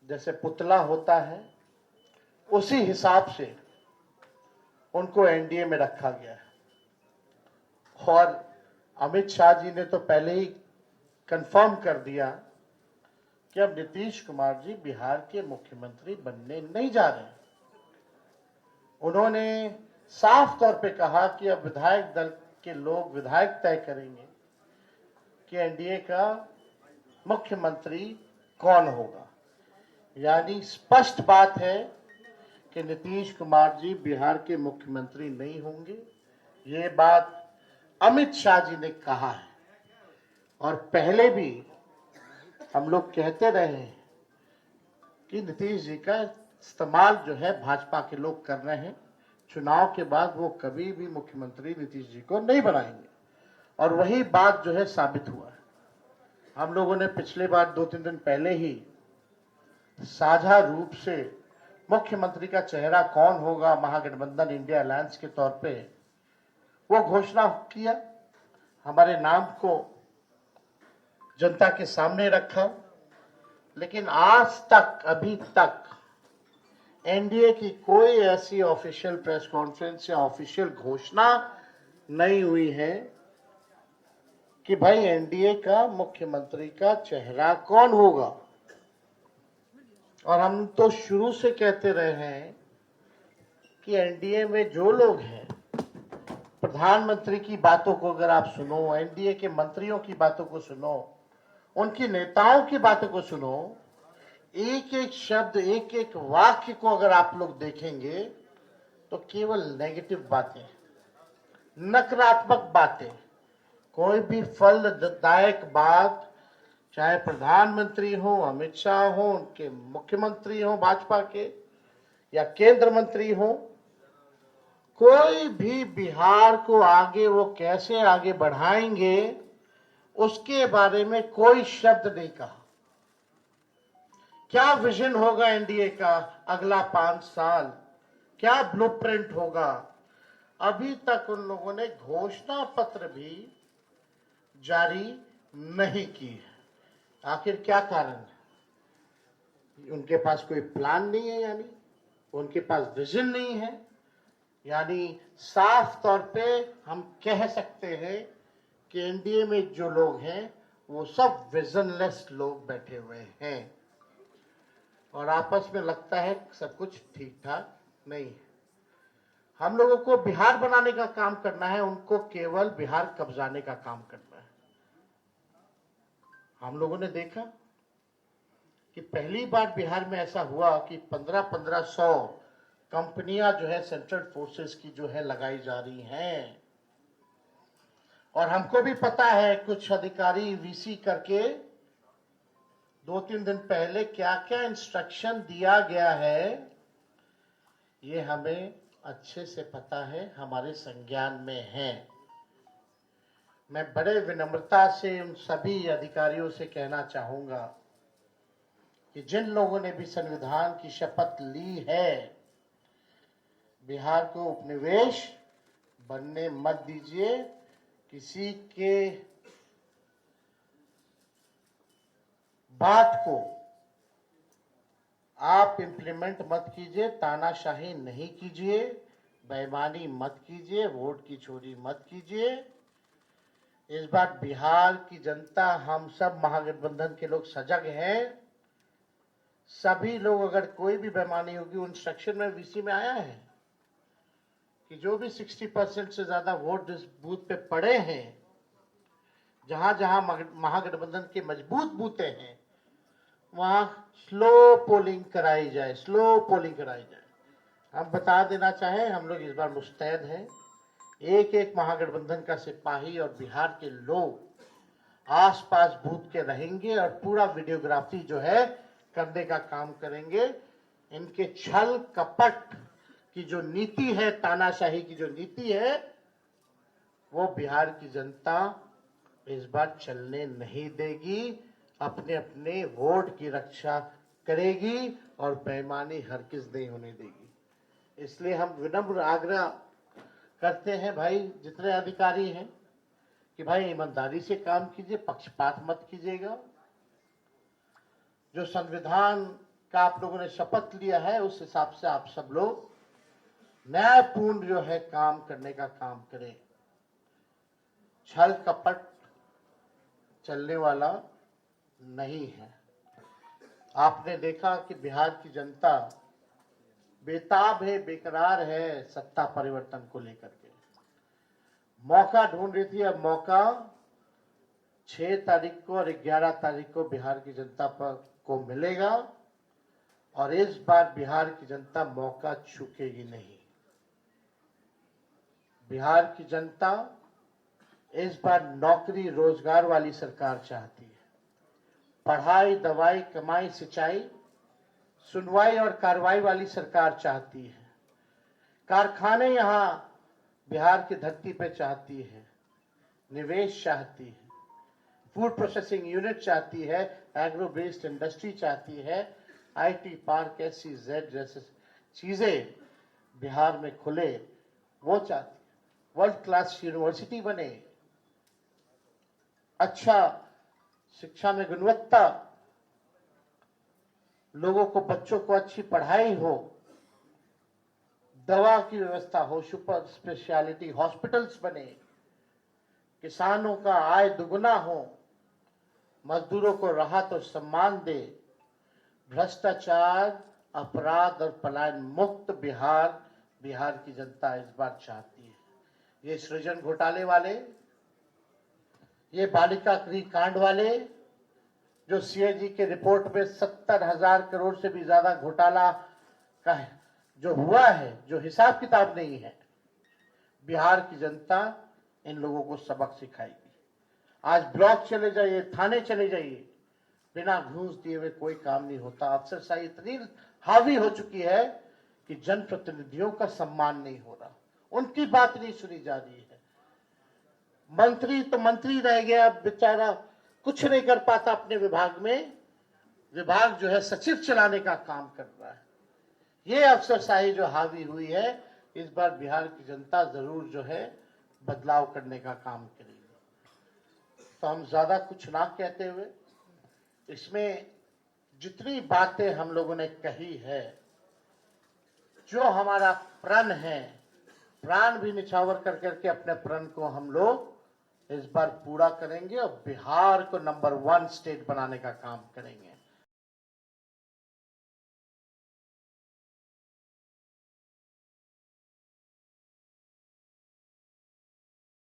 जैसे पुतला होता है, उसी हिसाब से उनको एनडीए में रखा गया है। और अमित शाह जी ने तो पहले ही कंफर्म कर दिया कि अब नीतीश कुमार जी बिहार के मुख्यमंत्री बनने नहीं जा रहे हैं। उन्होंने साफ तौर पे कहा कि अब विधायक दल के लोग विधायक तय करेंगे कि एनडीए का मुख्यमंत्री कौन होगा। यानी स्पष्ट बात है कि नीतीश कुमार जी बिहार के मुख्यमंत्री नहीं होंगे। ये बात अमित शाह जी ने कहा है और पहले भी हम लोग कहते रहे हैं कि नीतीश जी का इस्तेमाल जो है भाजपा के लोग कर रहे हैं। चुनाव के बाद वो कभी भी मुख्यमंत्री नीतीश जी को नहीं बनाएंगे और वही बात जो है साबित हुआ है। हम लोगों ने पिछले बार 2-3 दिन पहले ही साझा रूप से मुख्यमंत्री का चेहरा कौन होगा महागठबंधन इंडिया अलायंस के तौर पे वो घोषणा किया, हमारे नाम को जनता के सामने रखा। लेकिन आज तक अभी तक एनडीए की कोई ऐसी ऑफिशियल प्रेस कॉन्फ्रेंस या ऑफिशियल घोषणा नहीं हुई है कि भाई एनडीए का मुख्यमंत्री का चेहरा कौन होगा। और हम तो शुरू से कहते रहे हैं कि एनडीए में जो लोग हैं, प्रधानमंत्री की बातों को अगर आप सुनो, एनडीए के मंत्रियों की बातों को सुनो, उनकी नेताओं की बातों को सुनो, एक एक शब्द एक एक वाक्य को अगर आप लोग देखेंगे तो केवल नेगेटिव बातें, नकारात्मक बातें, कोई भी फलदायक बात, चाहे प्रधानमंत्री हो, अमित शाह हो, उनके मुख्यमंत्री हो भाजपा के या केंद्र मंत्री हो, कोई भी बिहार को आगे वो कैसे आगे बढ़ाएंगे उसके बारे में कोई शब्द नहीं कहा। क्या विजन होगा एनडीए का अगला 5 साल, क्या ब्लूप्रिंट होगा, अभी तक उन लोगों ने घोषणा पत्र भी जारी नहीं की है। आखिर क्या कारण है? उनके पास कोई प्लान नहीं है, यानी उनके पास विजन नहीं है। यानी साफ तौर पे हम कह सकते हैं कि एनडीए में जो लोग हैं वो सब विजनलेस लोग बैठे हुए हैं और आपस में लगता है सब कुछ ठीक ठाक नहीं है। हम लोगों को बिहार बनाने का काम करना है, उनको केवल बिहार कब्जाने का काम करना है। हम लोगों ने देखा कि पहली बार बिहार में ऐसा हुआ कि 1500 कंपनियां जो है सेंट्रल फोर्सेस की जो है लगाई जा रही हैं। और हमको भी पता है कुछ अधिकारी वीसी करके 2-3 दिन पहले क्या क्या इंस्ट्रक्शन दिया गया है, ये हमें अच्छे से पता है, हमारे संज्ञान में है। मैं बड़े विनम्रता से उन सभी अधिकारियों से कहना चाहूंगा कि जिन लोगों ने भी संविधान की शपथ ली है, बिहार को उपनिवेश बनने मत दीजिए। किसी के बात को आप इंप्लीमेंट मत कीजिए, तानाशाही नहीं कीजिए, बेईमानी मत कीजिए, वोट की चोरी मत कीजिए। इस बार बिहार की जनता, हम सब महागठबंधन के लोग सजग हैं। सभी लोग, अगर कोई भी बेईमानी होगी, उन सेक्शन में वीसी में आया है कि जो भी 60% से ज्यादा वोट इस बूथ पे पड़े हैं, जहां जहां महागठबंधन के मजबूत बूथे हैं, वहां स्लो पोलिंग कराई जाए, स्लो पोलिंग कराई जाए। हम बता देना चाहें, हम लोग इस बार मुस्तैद हैं। एक एक महागठबंधन का सिपाही और बिहार के लोग आसपास बूथ के रहेंगे और पूरा वीडियोग्राफी जो है करने का काम करेंगे। इनके छल कपट की जो नीति है, तानाशाही की जो नीति है, वो बिहार की जनता इस बार चलने नहीं देगी। अपने अपने वोट की रक्षा करेगी और बेईमानी हरगिज नहीं होने देगी। इसलिए हम विनम्र आग्रह करते हैं भाई, जितने अधिकारी हैं, कि भाई ईमानदारी से काम कीजिए, पक्षपात मत कीजिएगा। जो संविधान का आप लोगों ने शपथ लिया है, उस हिसाब से आप सब लोग न्यायपूर्ण जो है काम करने का काम करें। छल कपट चलने वाला नहीं है। आपने देखा कि बिहार की जनता बेताब है, बेकरार है सत्ता परिवर्तन को लेकर के, मौका ढूंढ रही थी। अब मौका 6 तारीख को और 11 तारीख को बिहार की जनता को मिलेगा और इस बार बिहार की जनता मौका चूकेगी नहीं। बिहार की जनता इस बार नौकरी रोजगार वाली सरकार चाहती है। पढ़ाई, दवाई, कमाई, सिंचाई, सुनवाई और कार्रवाई वाली सरकार चाहती है। कारखाने यहां बिहार की धरती पे चाहती है, निवेश चाहती है, फूड प्रोसेसिंग यूनिट चाहती है, एग्रो बेस्ड इंडस्ट्री चाहती है, आईटी पार्क, SEZ जैसे चीजें बिहार में खुले, वो चाहती है। वर्ल्ड क्लास यूनिवर्सिटी बने, अच्छा शिक्षा में गुणवत्ता, लोगों को, बच्चों को अच्छी पढ़ाई हो, दवा की व्यवस्था हो, सुपर स्पेशलिटी हॉस्पिटल्स बने, किसानों का आय दुगुना हो, मजदूरों को राहत और सम्मान दे, भ्रष्टाचार, अपराध और पलायन मुक्त बिहार की जनता इस बार चाहती है। ये सृजन घोटाले वाले, ये बालिका गृह कांड वाले, जो CAG के रिपोर्ट में 70,000 करोड़ से भी ज्यादा घोटाला का है, जो हुआ है, जो हिसाब किताब नहीं है, बिहार की जनता इन लोगों को सबक सिखाएगी। आज ब्लॉक चले जाइए, थाने चले जाइए, बिना घूस दिए हुए कोई काम नहीं होता। अफसरशाही इतनी हावी हो चुकी है कि जनप्रतिनिधियों का सम्मान नहीं हो रहा, उनकी बात नहीं सुनी जा रही है। मंत्री तो मंत्री रह गया, बेचारा कुछ नहीं कर पाता अपने विभाग में, विभाग जो है सचिव चलाने का काम कर रहा है। ये अफसरशाही जो हावी हुई है, इस बार बिहार की जनता जरूर जो है बदलाव करने का काम करेगी। तो हम ज्यादा कुछ ना कहते हुए, इसमें जितनी बातें हम लोगों ने कही है, जो हमारा प्रण है, प्राण भी निछावर कर करके अपने प्रण को हम लोग इस बार पूरा करेंगे और बिहार को नंबर 1 स्टेट बनाने का काम करेंगे।